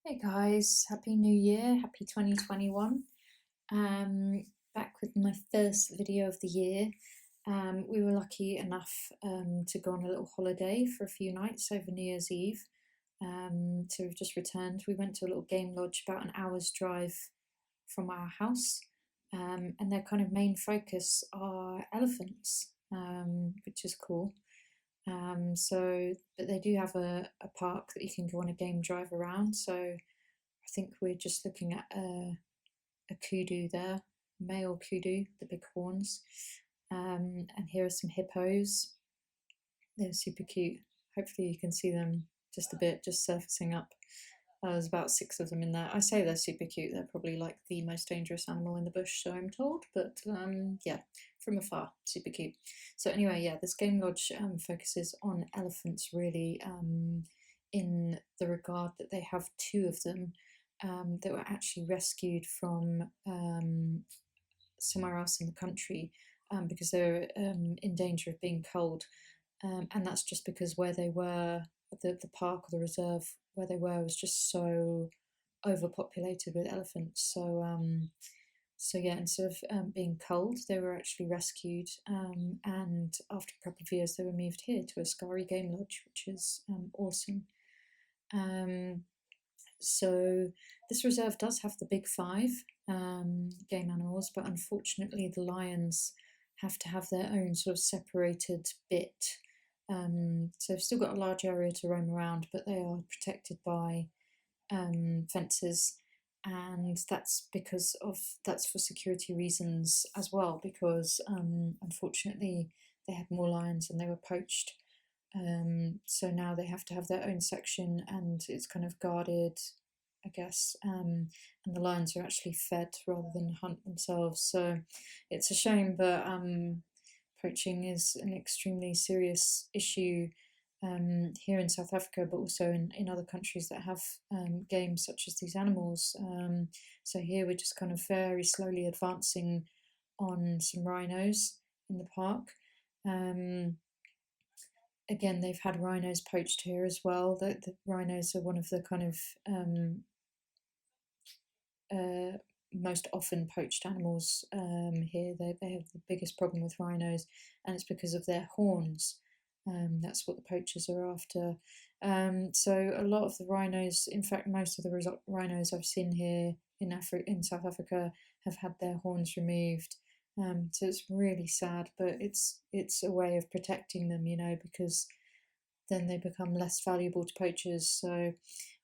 Hey guys, Happy New Year, Happy 2021. Back with my first video of the year. We were lucky enough to go on a little holiday for a few nights over New Year's Eve. So we've just returned. We went to a little game lodge about an hour's drive from our house, and their kind of main focus are elephants, which is cool. But they do have a park that you can go on a game drive around. So I think we're just looking at a kudu there, male kudu, the big horns. And here are some hippos. They're super cute. Hopefully you can see them just a bit, just surfacing up. There's about 6 of them in there. I say they're super cute. They're probably like the most dangerous animal in the bush, so I'm told. But yeah, from afar, super cute. So anyway, yeah, this game lodge focuses on elephants really, in the regard that they have 2 of them that were actually rescued from somewhere else in the country because they're in danger of being culled. And that's just because where they were, the park or the reserve where they were was just so overpopulated with elephants. So yeah, instead of being culled, they were actually rescued, and after a couple of years, they were moved here to a Askari Game Lodge, which is awesome. So this reserve does have the big 5 game animals, but unfortunately, the lions have to have their own sort of separated bit. So they've still got a large area to roam around, but they are protected by fences, and that's for security reasons as well, because unfortunately they had more lions and they were poached. So now they have to have their own section, and it's kind of guarded, I guess, and the lions are actually fed rather than hunt themselves. So it's a shame, but poaching is an extremely serious issue here in South Africa, but also in other countries that have games such as these animals. So here we're just kind of very slowly advancing on some rhinos in the park. Again, they've had rhinos poached here as well. The rhinos are one of the kind of most often poached animals here. They have the biggest problem with rhinos, and it's because of their horns. That's what the poachers are after. So a lot of the rhinos, in fact, most of the rhinos I've seen here in South Africa have had their horns removed. So it's really sad, but it's a way of protecting them, because then they become less valuable to poachers. So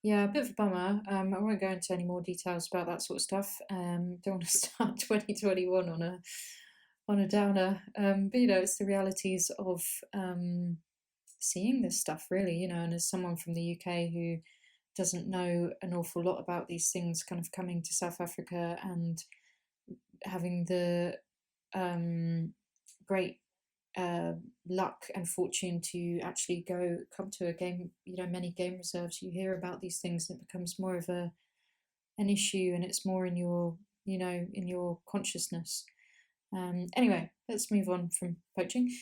yeah, a bit of a bummer. I won't go into any more details about that sort of stuff. Don't want to start 2021 on a downer. But it's the realities of seeing this stuff, really. And as someone from the UK who doesn't know an awful lot about these things, kind of coming to South Africa and having the great luck and fortune to actually come to a game, many game reserves, you hear about these things and it becomes more of an issue, and it's more in your in your consciousness. Anyway, let's move on from poaching.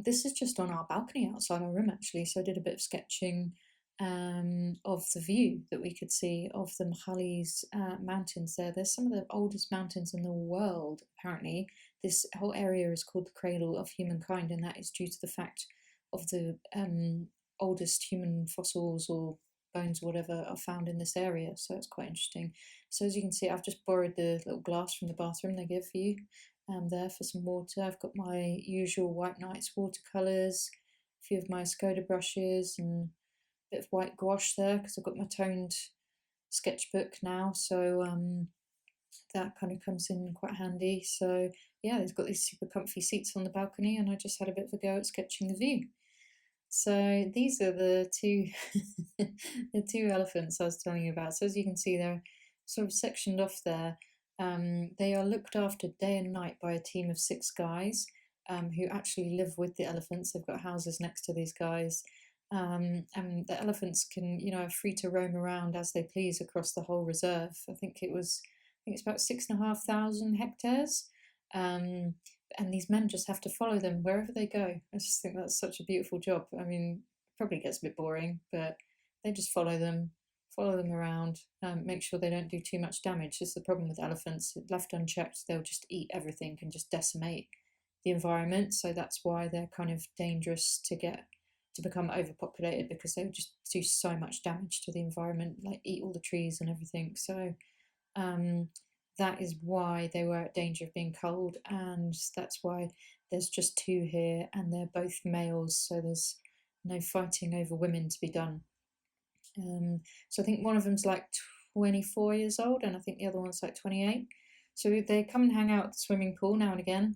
This is just on our balcony outside our room, actually. So I did a bit of sketching of the view that we could see of the Mchali's mountains there. There's some of the oldest mountains in the world, apparently. This whole area is called the Cradle of Humankind, and that is due to the fact of the oldest human fossils or bones or whatever are found in this area. So it's quite interesting. So as you can see, I've just borrowed the little glass from the bathroom they give you there for some water. I've got my usual White Nights watercolours, a few of my Skoda brushes, and bit of white gouache there because I've got my toned sketchbook now, so that kind of comes in quite handy. So yeah, they've got these super comfy seats on the balcony, and I just had a bit of a go at sketching the view. So these are the two the 2 elephants I was telling you about. So as you can see, they're sort of sectioned off there. They are looked after day and night by a team of 6 guys who actually live with the elephants. They've got houses next to these guys. And the elephants can, are free to roam around as they please across the whole reserve. I think it's about 6,500 hectares. And these men just have to follow them wherever they go. I just think that's such a beautiful job. I mean, it probably gets a bit boring, but they just follow them around, make sure they don't do too much damage. This is the problem with elephants. Left unchecked, they'll just eat everything and just decimate the environment. So that's why they're kind of dangerous to become overpopulated, because they would just do so much damage to the environment, like eat all the trees and everything. So that is why they were at danger of being culled, and that's why there's just two here, and they're both males, so there's no fighting over women to be done. So I think one of them's like 24 years old, and I think the other one's like 28. So they come and hang out at the swimming pool now and again.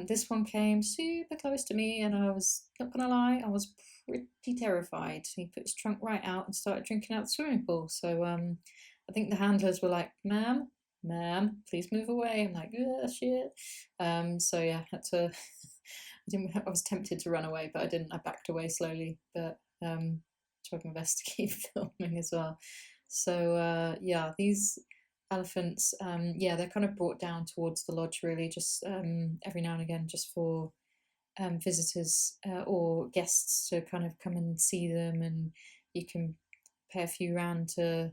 This one came super close to me, and I was not gonna lie, I was pretty terrified. He put his trunk right out and started drinking out the swimming pool. So I think the handlers were like, ma'am, please move away. I'm like, oh shit. So yeah, had to. I was tempted to run away, but I didn't. I backed away slowly, but tried my best to keep filming as well. So yeah, these elephants, yeah, they're kind of brought down towards the lodge really, just every now and again, just for visitors or guests to kind of come and see them, and you can pay a few rand to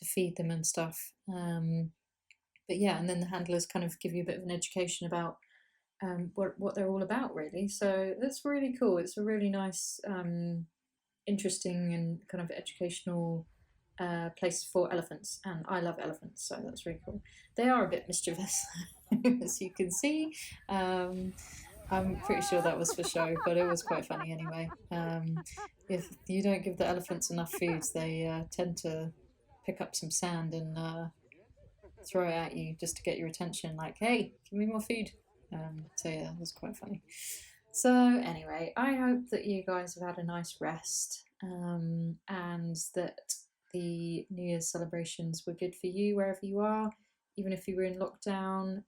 feed them and stuff. But yeah, and then the handlers kind of give you a bit of an education about what they're all about, really. So that's really cool. It's a really nice, interesting, and kind of educational place for elephants, and I love elephants, so that's really cool. They are a bit mischievous, as you can see. I'm pretty sure that was for show, but it was quite funny anyway. If you don't give the elephants enough food, they tend to pick up some sand and throw it at you just to get your attention, like, hey, give me more food. So yeah, it was quite funny. So anyway, I hope that you guys have had a nice rest, and that the New Year's celebrations were good for you wherever you are, even if you were in lockdown,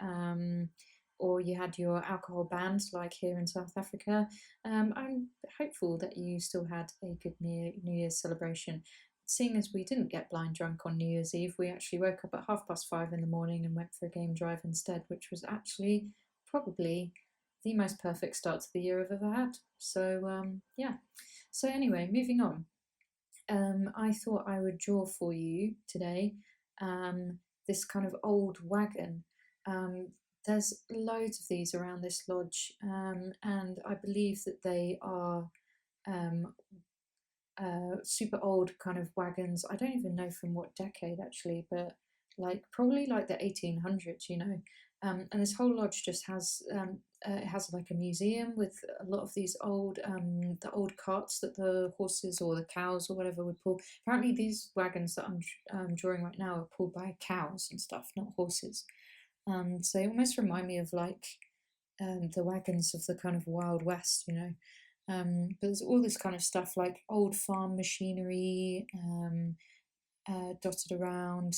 or you had your alcohol banned like here in South Africa. I'm hopeful that you still had a good New Year's celebration. Seeing as we didn't get blind drunk on New Year's Eve, we actually woke up at 5:30 in the morning and went for a game drive instead, which was actually probably the most perfect start to the year I've ever had. So yeah. So anyway, moving on. I thought I would draw for you today this kind of old wagon. There's loads of these around this lodge, and I believe that they are um, super old kind of wagons. I don't even know from what decade actually, but like probably like the 1800s, you know. And this whole lodge just has it has like a museum with a lot of these old the old carts that the horses or the cows or whatever would pull. Apparently, these wagons that I'm drawing right now are pulled by cows and stuff, not horses. So they almost remind me of like the wagons of the kind of Wild West, you know. But there's all this kind of stuff like old farm machinery dotted around.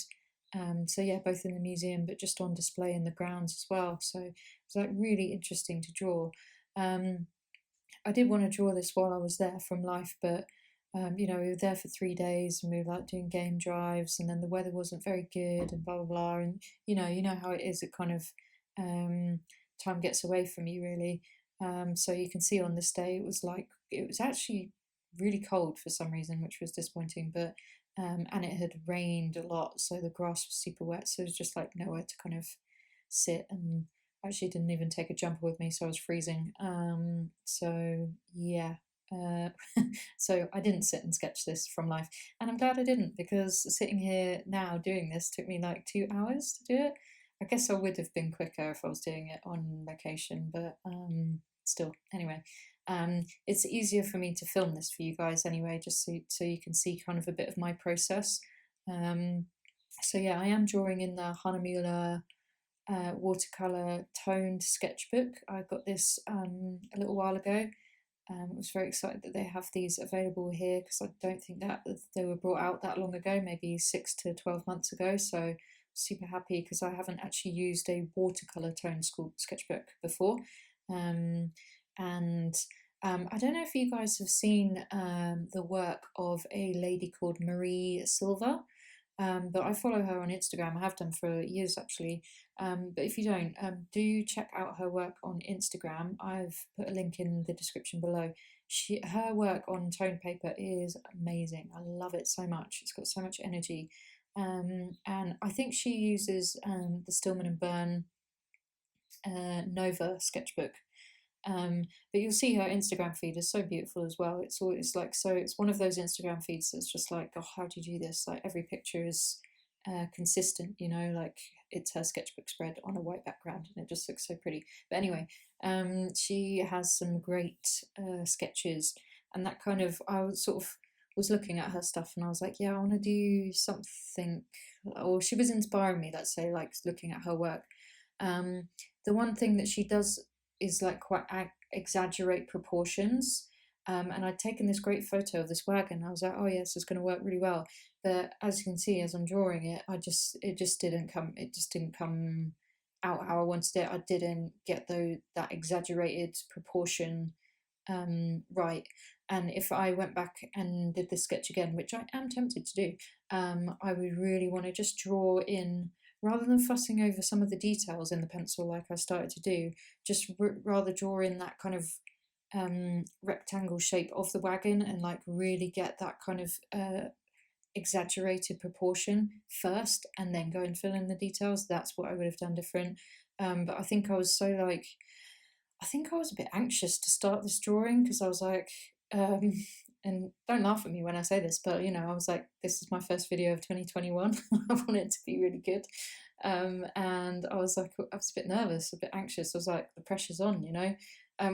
So yeah, both in the museum, but just on display in the grounds as well. So it's like really interesting to draw. I did want to draw this while I was there from life, but you know, we were there for 3 days and we were like doing game drives, and then the weather wasn't very good and blah blah blah. And you know how it is. It kind of time gets away from you really. So you can see on this day it was actually really cold for some reason, which was disappointing. But and it had rained a lot, so the grass was super wet. So it was just like nowhere to kind of sit, and I actually didn't even take a jumper with me, so I was freezing. So yeah. So I didn't sit and sketch this from life, and I'm glad I didn't, because sitting here now doing this took me like 2 hours to do it. I guess I would have been quicker if I was doing it on location, but still, anyway. It's easier for me to film this for you guys anyway, just so you can see kind of a bit of my process. So yeah, I am drawing in the Hahnemuhle watercolor toned sketchbook. I got this a little while ago. I was very excited that they have these available here, because I don't think that they were brought out that long ago, maybe 6 to 12 months ago. So super happy, because I haven't actually used a watercolor tone sketchbook before. And I don't know if you guys have seen the work of a lady called Marie Silva, but I follow her on Instagram. I have done for years actually. But if you don't, do check out her work on Instagram. I've put a link in the description below. her work on toned paper is amazing. I love it so much. It's got so much energy. And I think she uses the Stillman and Burn Nova sketchbook. But you'll see her Instagram feed is so beautiful as well. It's like, so it's one of those Instagram feeds that's just like, oh, how do you do this? Like every picture is consistent, you know, like it's her sketchbook spread on a white background, and it just looks so pretty. But anyway, she has some great sketches, and that kind of, I was sort of was looking at her stuff and I was like, yeah, I want to do something, or she was inspiring me, let's say, like looking at her work. The one thing that she does is like quite exaggerate proportions. And I'd taken this great photo of this wagon. I was like, oh yes, it's going to work really well. But as you can see, as I'm drawing it, it just didn't come out how I wanted it. I didn't get that exaggerated proportion right. And if I went back and did this sketch again, which I am tempted to do, I would really want to just draw in, rather than fussing over some of the details in the pencil like I started to do, just rather draw in that kind of rectangle shape of the wagon and like really get that kind of exaggerated proportion first and then go and fill in the details. That's what I would have done different. But I think I was a bit anxious to start this drawing because I was like, and don't laugh at me when I say this, but you know, I was like, this is my first video of 2021. I want it to be really good. And I was like, I was a bit nervous, a bit anxious. I was like, the pressure's on, you know,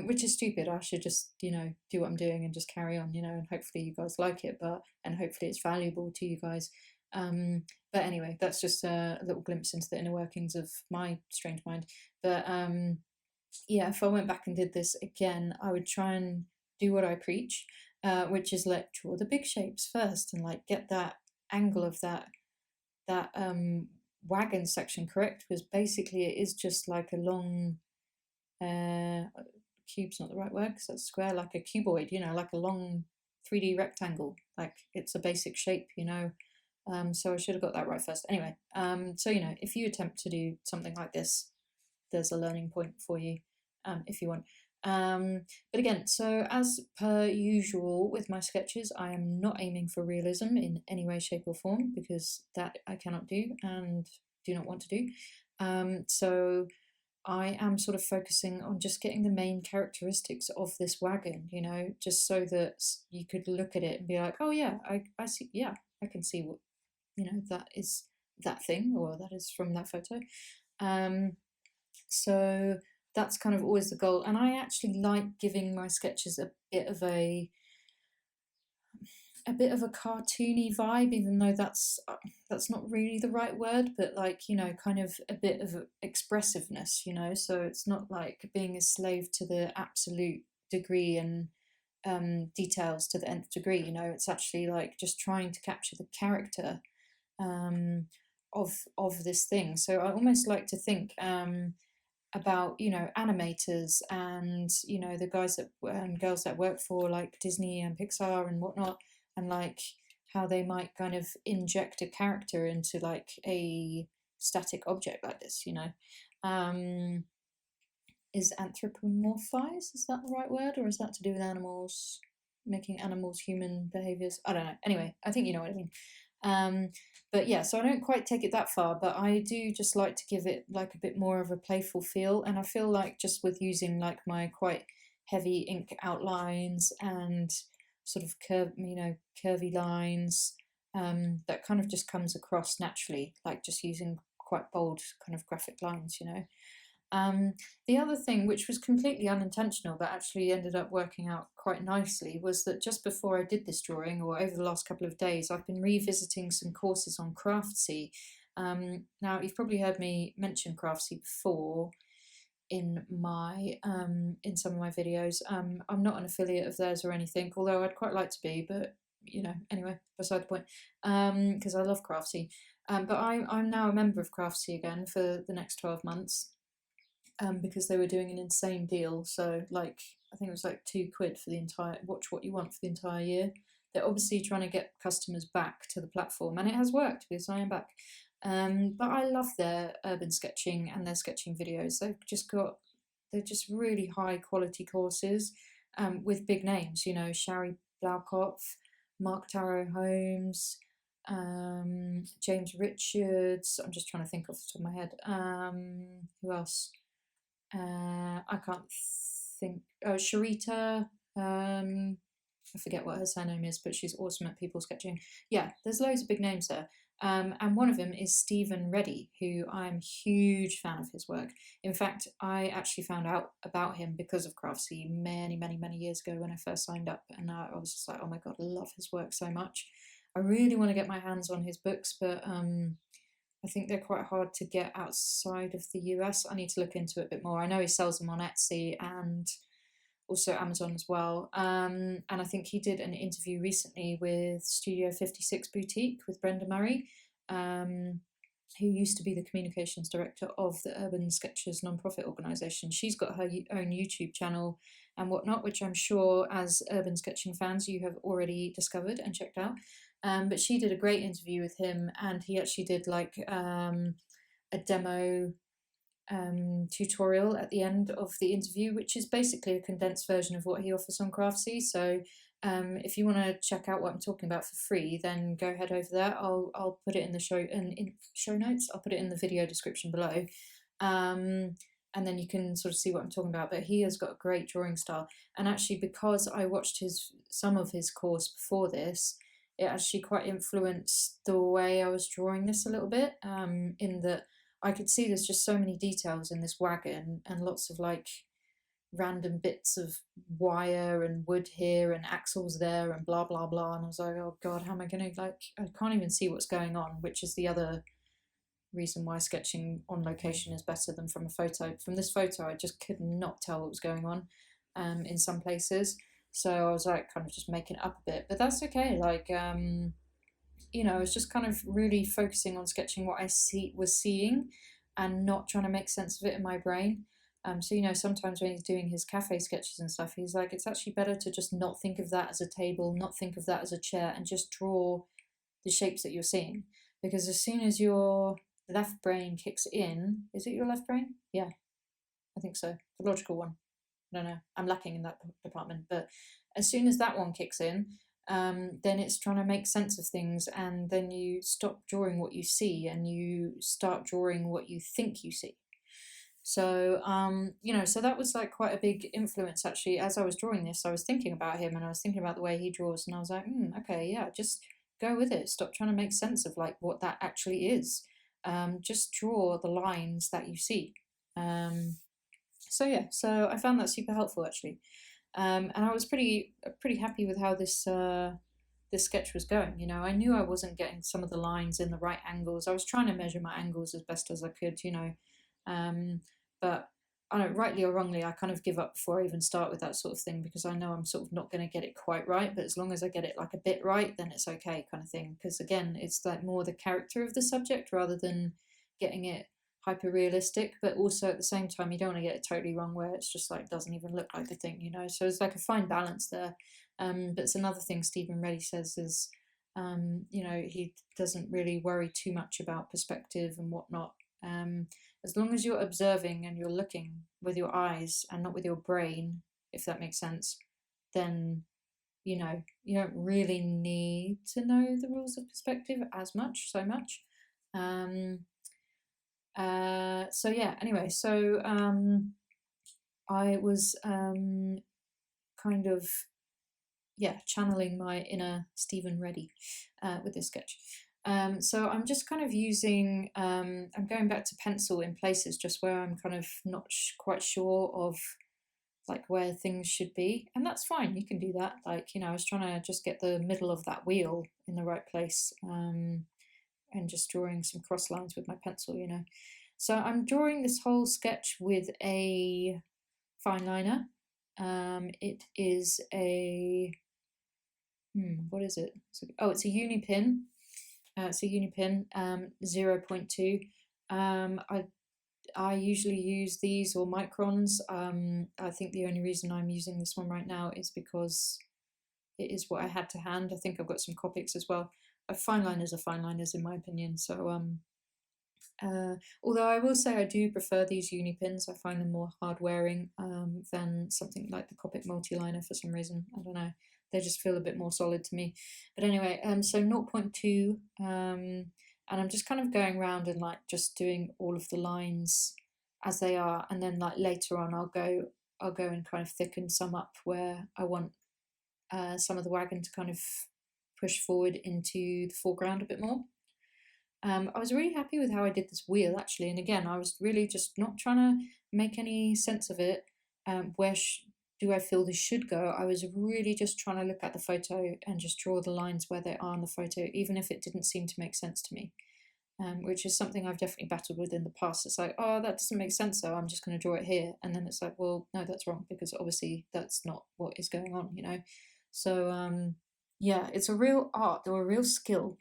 which is stupid. I should just, you know, do what I'm doing and just carry on, you know, and hopefully you guys like it, and hopefully it's valuable to you guys. But anyway, that's just a little glimpse into the inner workings of my strange mind. But yeah, if I went back and did this again, I would try and do what I preach, which is like draw the big shapes first and like get that angle of that wagon section correct, because basically it is just like a long cube's not the right word because that's square, like a cuboid, you know, like a long 3D rectangle, like it's a basic shape, you know. So I should have got that right first. Anyway, so you know, if you attempt to do something like this, there's a learning point for you, if you want. But again, so as per usual with my sketches, I am not aiming for realism in any way, shape or form, because that I cannot do and do not want to do. So I am sort of focusing on just getting the main characteristics of this wagon, you know, just so that you could look at it and be like, oh yeah, I see, yeah, I can see what, you know, that is that thing, or that is from that photo. So that's kind of always the goal. And I actually like giving my sketches a bit of a cartoony vibe, even though that's not really the right word, but like, you know, kind of a bit of expressiveness, you know. So it's not like being a slave to the absolute degree and details to the nth degree, you know. It's actually like just trying to capture the character of this thing. So I almost like to think about, you know, animators and, you know, the guys that and girls that work for like Disney and Pixar and whatnot, and like how they might kind of inject a character into like a static object like this, you know. Is anthropomorphize, is that the right word, or is that to do with animals, making animals human behaviors? I don't know. Anyway, I think you know what I mean. But yeah, so I don't quite take it that far, but I do just like to give it like a bit more of a playful feel. And I feel like just with using like my quite heavy ink outlines and sort of curvy lines, that kind of just comes across naturally, like just using quite bold kind of graphic lines, you know. The other thing, which was completely unintentional but actually ended up working out quite nicely, was that just before I did this drawing, or over the last couple of days, I've been revisiting some courses on Craftsy. Now, you've probably heard me mention Craftsy before in some of my videos. I'm not an affiliate of theirs or anything, although I'd quite like to be, but you know, anyway, beside the point, because I love Craftsy. But I'm now a member of Craftsy again for the next 12 months. Because they were doing an insane deal. So like, I think it was like £2 for the entire, watch what you want for the entire year. They're obviously trying to get customers back to the platform, and it has worked because I am back. But I love their urban sketching and their sketching videos. They're just really high quality courses. with big names, you know, Shari Blaukopf, Mark Taro Holmes, James Richards. I'm just trying to think off the top of my head. Who else? I can't think. Oh, Sharita. I forget what her surname is, but she's awesome at people sketching. Yeah, there's loads of big names there. And one of them is Stephen Reddy, who I'm a huge fan of his work. In fact, I actually found out about him because of Craftsy many, many, many years ago when I first signed up. And I was just like, oh my God, I love his work so much. I really want to get my hands on his books, but I think they're quite hard to get outside of the US. I need to look into it a bit more. I know he sells them on Etsy and also Amazon as well. And I think he did an interview recently with Studio 56 Boutique with Brenda Murray, who used to be the communications director of the Urban Sketchers nonprofit organisation. She's got her own YouTube channel and whatnot, which I'm sure as urban sketching fans you have already discovered and checked out. But she did a great interview with him, and he actually did like a demo tutorial at the end of the interview, which is basically a condensed version of what he offers on Craftsy. So if you want to check out what I'm talking about for free, then go head over there. I'll put it in the show notes. I'll put it in the video description below. And then you can sort of see what I'm talking about. But he has got a great drawing style, and actually because I watched some of his course before this, it actually quite influenced the way I was drawing this a little bit. In that I could see there's just so many details in this wagon and lots of like random bits of wire and wood here and axles there and blah blah blah, and I was like, oh God, how am I gonna, like, I can't even see what's going on, which is the other reason why sketching on location is better than from a photo. From this photo I just could not tell what was going on in some places, so I was like kind of just making it up a bit, but that's okay. Like you know, I was just kind of really focusing on sketching what I was seeing and not trying to make sense of it in my brain. So, you know, sometimes when he's doing his cafe sketches and stuff, he's like, it's actually better to just not think of that as a table, not think of that as a chair, and just draw the shapes that you're seeing. Because as soon as your left brain kicks in, is it your left brain? Yeah, I think so. The logical one. I don't know. I'm lacking in that department. But as soon as that one kicks in, then it's trying to make sense of things, and then you stop drawing what you see and you start drawing what you think you see. So, you know, so that was like quite a big influence actually. As I was drawing this, I was thinking about him and I was thinking about the way he draws, and I was like, okay, yeah, just go with it. Stop trying to make sense of like what that actually is. Just draw the lines that you see. So yeah, so I found that super helpful actually. And I was pretty happy with how this sketch was going. You know, I knew I wasn't getting some of the lines in the right angles. I was trying to measure my angles as best as I could, you know, but I don't, rightly or wrongly, I kind of give up before I even start with that sort of thing, because I know I'm sort of not going to get it quite right. But as long as I get it like a bit right, then it's okay, kind of thing. Because again, it's like more the character of the subject rather than getting it hyper realistic. But also at the same time, you don't want to get it totally wrong where it's just like doesn't even look like the thing, you know. So it's like a fine balance there. But it's another thing Stephen Reddy says is, you know, he doesn't really worry too much about perspective and whatnot. As long as you're observing and you're looking with your eyes and not with your brain, if that makes sense, then, you know, you don't really need to know the rules of perspective so much. So yeah, anyway, so I was kind of, yeah, channeling my inner Stephen Reddy with this sketch. So I'm just kind of using, I'm going back to pencil in places just where I'm kind of not quite sure of like where things should be. And that's fine, you can do that. Like, you know, I was trying to just get the middle of that wheel in the right place, and just drawing some cross lines with my pencil, you know. So I'm drawing this whole sketch with a fine liner. It is a, what is it? Oh, it's a uni pin. It's a Unipin 0.2. I usually use these or microns. I think the only reason I'm using this one right now is because it is what I had to hand. I think I've got some Copics as well. Fine liners are fine liners in my opinion. So Although I will say I do prefer these uni pins. I find them more hard wearing than something like the Copic multi-liner for some reason. I don't know. They just feel a bit more solid to me. But anyway, so 0.2, and I'm just kind of going around and like just doing all of the lines as they are, and then like later on I'll go and kind of thicken some up where I want some of the wagon to kind of push forward into the foreground a bit more. I was really happy with how I did this wheel actually, and again, I was really just not trying to make any sense of it. Where do I feel this should go? I was really just trying to look at the photo and just draw the lines where they are in the photo, even if it didn't seem to make sense to me. Which is something I've definitely battled with in the past. It's like, oh, that doesn't make sense, so I'm just going to draw it here. And then it's like, well, no, that's wrong, because obviously that's not what is going on, you know? So, yeah, it's a real art or a real skill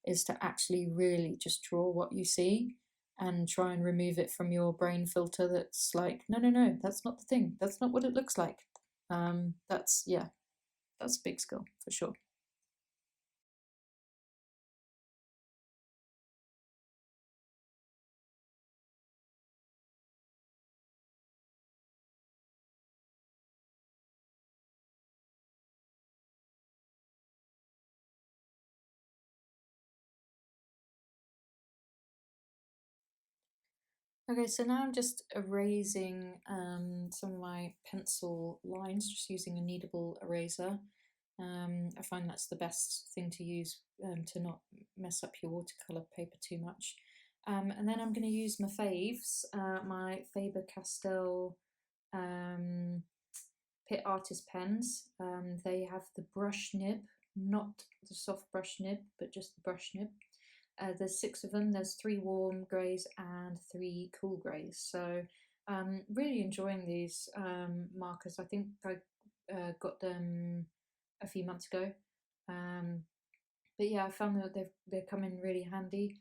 is to actually really just draw what you see and try and remove it from your brain filter that's like, no, no, no, that's not the thing. That's not what it looks like. Yeah, that's a big skill for sure. Okay, so now I'm just erasing some of my pencil lines, just using a kneadable eraser. I find that's the best thing to use to not mess up your watercolour paper too much. And then I'm going to use my faves, my Faber-Castell Pit Artist pens. They have the brush nib, not the soft brush nib, but just the brush nib. There's 6 of them. There's 3 warm greys and 3 cool greys. So really enjoying these markers. I think I got them a few months ago. But yeah, I found that they come in really handy.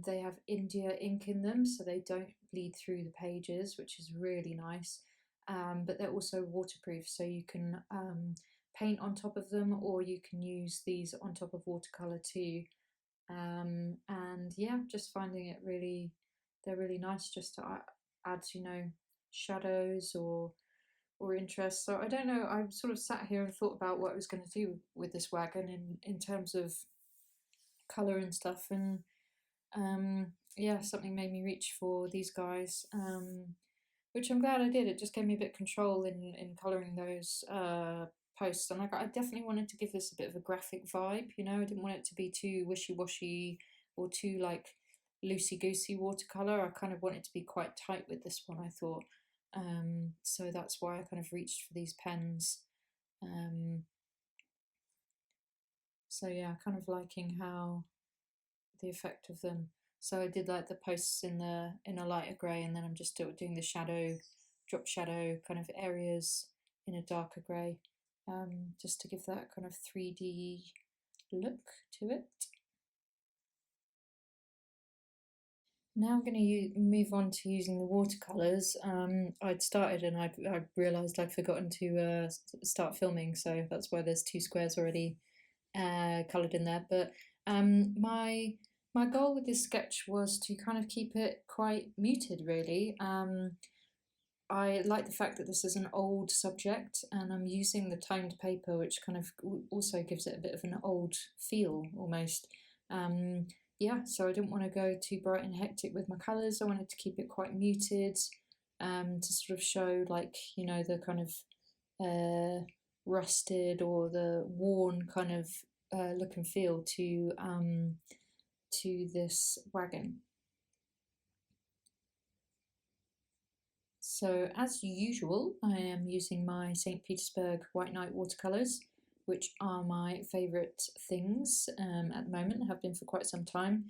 They have India ink in them, so they don't bleed through the pages, which is really nice. But they're also waterproof, so you can paint on top of them, or you can use these on top of watercolor too. And yeah, just finding it really, they're really nice just to add, you know, shadows or interest. So I don't know, I sort of sat here and thought about what I was going to do with this wagon in terms of color and stuff, and yeah, something made me reach for these guys, which I'm glad I did. It just gave me a bit of control in coloring those posts, and I definitely wanted to give this a bit of a graphic vibe. You know, I didn't want it to be too wishy-washy or too like loosey-goosey watercolor. I kind of wanted to be quite tight with this one, I thought. So that's why I kind of reached for these pens. So yeah, kind of liking how the effect of them. So I did like the posts in a lighter grey, and then I'm just doing the shadow, drop shadow kind of areas in a darker grey, just to give that kind of 3D look to it. Now I'm going to move on to using the watercolours. I'd started and I realised I'd forgotten to start filming, so that's why there's 2 squares already coloured in there. But my goal with this sketch was to kind of keep it quite muted, really. I like the fact that this is an old subject, and I'm using the toned paper, which kind of also gives it a bit of an old feel almost. Yeah, so I didn't want to go too bright and hectic with my colours. I wanted to keep it quite muted, to sort of show, like, you know, the kind of rusted or the worn kind of look and feel to this wagon. So as usual, I am using my St. Petersburg White Night watercolours, which are my favourite things at the moment, have been for quite some time.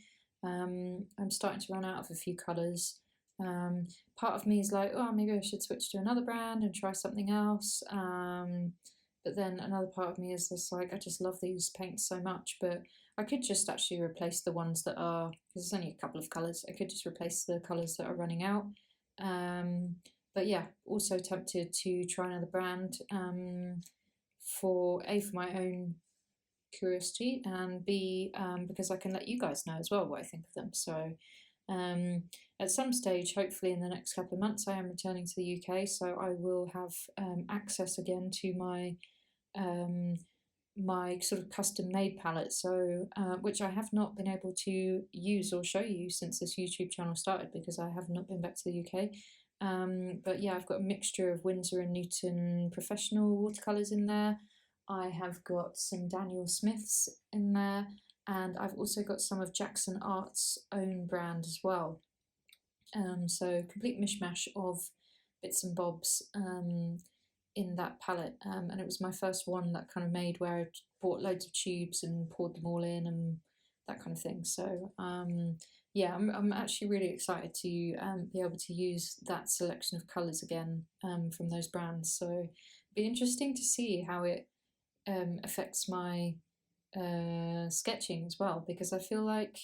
I'm starting to run out of a few colours. Part of me is like, oh, maybe I should switch to another brand and try something else. But then another part of me is just like, I just love these paints so much, but I could just actually replace the ones that are, because there's only a couple of colours, I could just replace the colours that are running out. But yeah, also tempted to try another brand for my own curiosity, and B, because I can let you guys know as well what I think of them. So At some stage, hopefully in the next couple of months, I am returning to the UK, so I will have access again to my sort of custom-made palette, so which I have not been able to use or show you since this YouTube channel started because I have not been back to the UK. But yeah, I've got a mixture of Winsor and Newton professional watercolours in there. I have got some Daniel Smiths in there, and I've also got some of Jackson Art's own brand as well. So complete mishmash of bits and bobs in that palette, and it was my first one that kind of made where I bought loads of tubes and poured them all in and that kind of thing. So yeah, I'm actually really excited to be able to use that selection of colours again from those brands. So it'd be interesting to see how it affects my sketching as well, because I feel like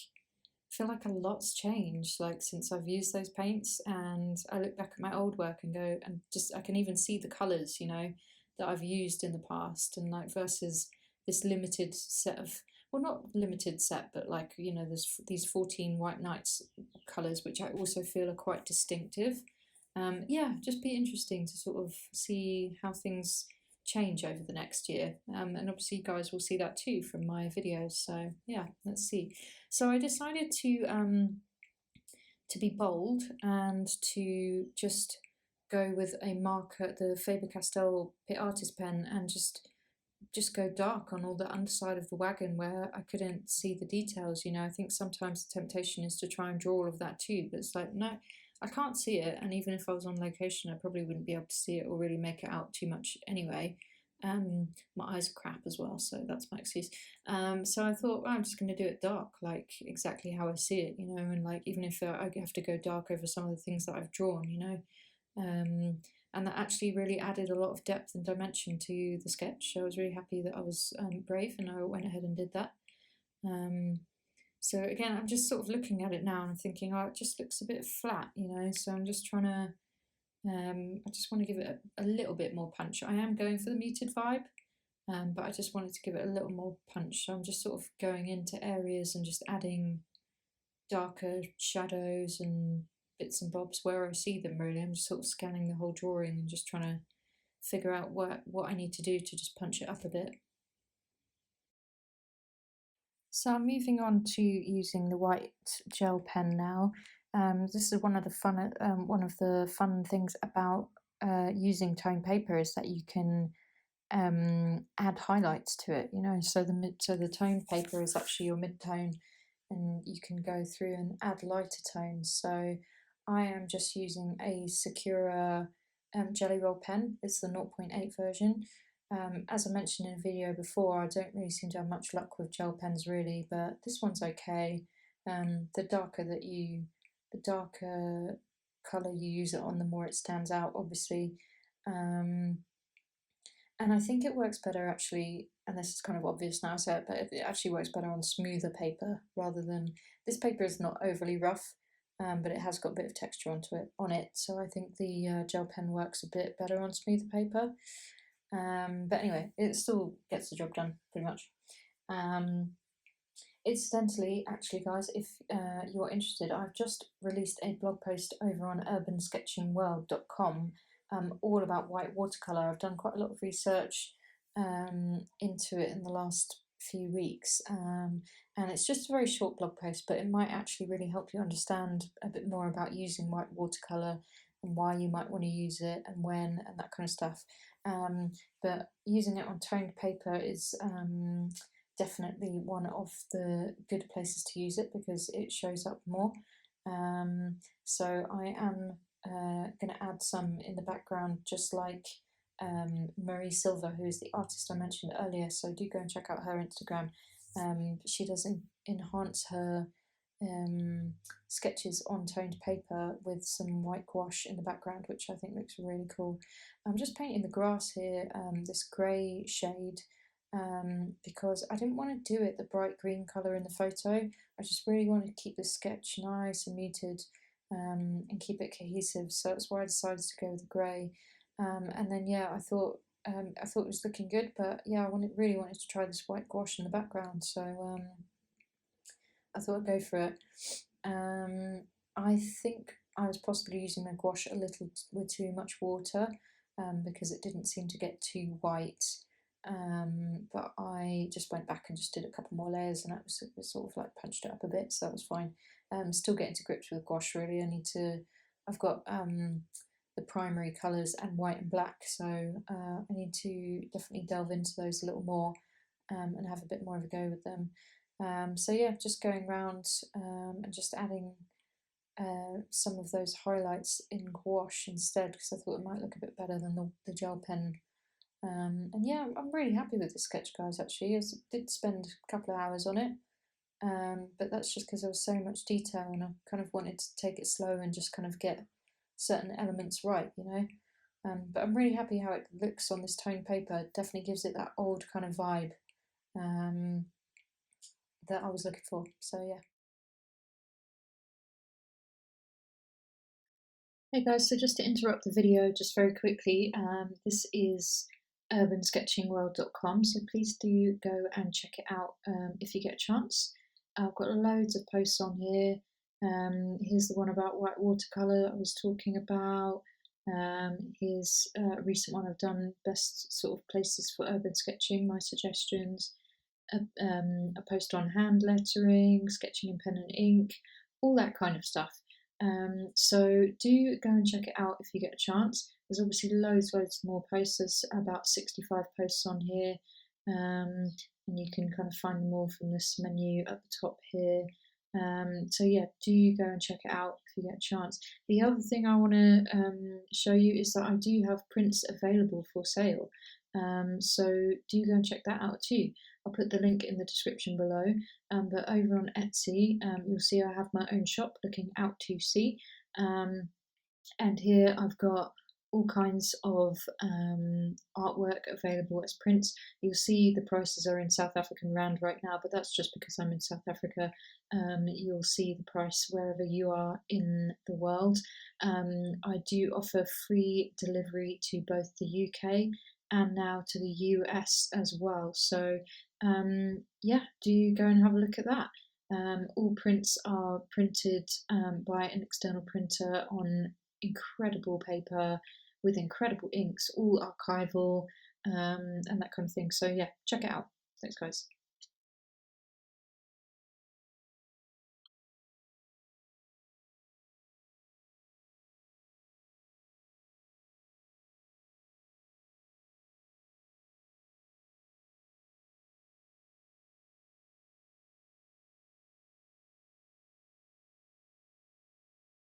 a lot's changed like since I've used those paints, and I look back at my old work and go, and just I can even see the colours, you know, that I've used in the past, and like versus this limited set of, well, not limited set, but like, you know, there's these 14 White Nights colours which I also feel are quite distinctive. Yeah, just be interesting to sort of see how things change over the next year, and obviously you guys will see that too from my videos, so yeah, let's see. So I decided to be bold and to just go with a marker, the Faber-Castell Pit Artist pen, and just go dark on all the underside of the wagon where I couldn't see the details. You know, I think sometimes the temptation is to try and draw all of that too, but it's like, no, I can't see it, and even if I was on location I probably wouldn't be able to see it or really make it out too much anyway. My eyes are crap as well, so that's my excuse. So I thought, well, I'm just going to do it dark, like exactly how I see it, you know, and like even if I have to go dark over some of the things that I've drawn, you know, and that actually really added a lot of depth and dimension to the sketch. So I was really happy that I was brave and I went ahead and did that. So again, I'm just sort of looking at it now and thinking, oh, it just looks a bit flat, you know, so I'm just trying to, I just want to give it a little bit more punch. I am going for the muted vibe, but I just wanted to give it a little more punch. So I'm just sort of going into areas and just adding darker shadows and bits and bobs where I see them, really. I'm just sort of scanning the whole drawing and just trying to figure out what I need to do to just punch it up a bit. So I'm moving on to using the white gel pen now. This is one of the fun things about using tone paper is that you can add highlights to it. You know, so the tone paper is actually your mid-tone, and you can go through and add lighter tones. So I am just using a Sakura Jelly Roll pen. It's the 0.8 version. As I mentioned in a video before, I don't really seem to have much luck with gel pens really, but this one's okay. The darker colour you use it on, the more it stands out, obviously. And I think it works better actually, and this is kind of obvious now, so but it actually works better on smoother paper rather than, this paper is not overly rough, but it has got a bit of texture on it, so I think the gel pen works a bit better on smoother paper. But anyway, it still gets the job done, pretty much. Incidentally, actually guys, if you're interested, I've just released a blog post over on urbansketchingworld.com all about white watercolour. I've done quite a lot of research into it in the last few weeks, and it's just a very short blog post, but it might actually really help you understand a bit more about using white watercolour and why you might want to use it and when and that kind of stuff. But using it on toned paper is definitely one of the good places to use it because it shows up more. So I am going to add some in the background, just like Marie Silva, who is the artist I mentioned earlier, so do go and check out her Instagram. She does enhance her sketches on toned paper with some white gouache in the background, which I think looks really cool. I'm just painting the grass here, this grey shade, because I didn't want to do it the bright green colour in the photo. I just really wanted to keep the sketch nice and muted and keep it cohesive, so that's why I decided to go with the grey. And then yeah, I thought it was looking good, but yeah, I really wanted to try this white gouache in the background, so I thought I'd go for it. I think I was possibly using my gouache a little with too much water because it didn't seem to get too white. But I just went back and just did a couple more layers, and it was sort of like punched it up a bit, so that was fine. Still getting to grips with gouache really. I've got the primary colours and white and black, so I need to definitely delve into those a little more and have a bit more of a go with them. So yeah, just going around and just adding some of those highlights in gouache instead, because I thought it might look a bit better than the gel pen. And yeah, I'm really happy with the sketch, guys, actually. I did spend a couple of hours on it, but that's just because there was so much detail and I kind of wanted to take it slow and just kind of get certain elements right, you know. But I'm really happy how it looks on this toned paper. It definitely gives it that old kind of vibe um, that I was looking for. So yeah. Hey guys, so just to interrupt the video just very quickly, this is urbansketchingworld.com, so please do go and check it out if you get a chance. I've got loads of posts on here. Here's the one about white watercolour I was talking about. Here's a recent one I've done, best sort of places for urban sketching, my suggestions. A post on hand lettering, sketching in pen and ink, all that kind of stuff. So do go and check it out if you get a chance. There's obviously loads more posts. There's about 65 posts on here, and you can kind of find them all from this menu at the top here. So yeah, do go and check it out if you get a chance. The other thing I want to show you is that I do have prints available for sale. So do go and check that out too. I'll put the link in the description below. But over on Etsy, you'll see I have my own shop, Looking Out to Sea. And here I've got all kinds of artwork available as prints. You'll see the prices are in South African Rand right now, but that's just because I'm in South Africa. You'll see the price wherever you are in the world. I do offer free delivery to both the UK and now to the US as well. So yeah, do go and have a look at that. All prints are printed by an external printer on incredible paper with incredible inks, all archival and that kind of thing. So yeah, check it out. Thanks, guys.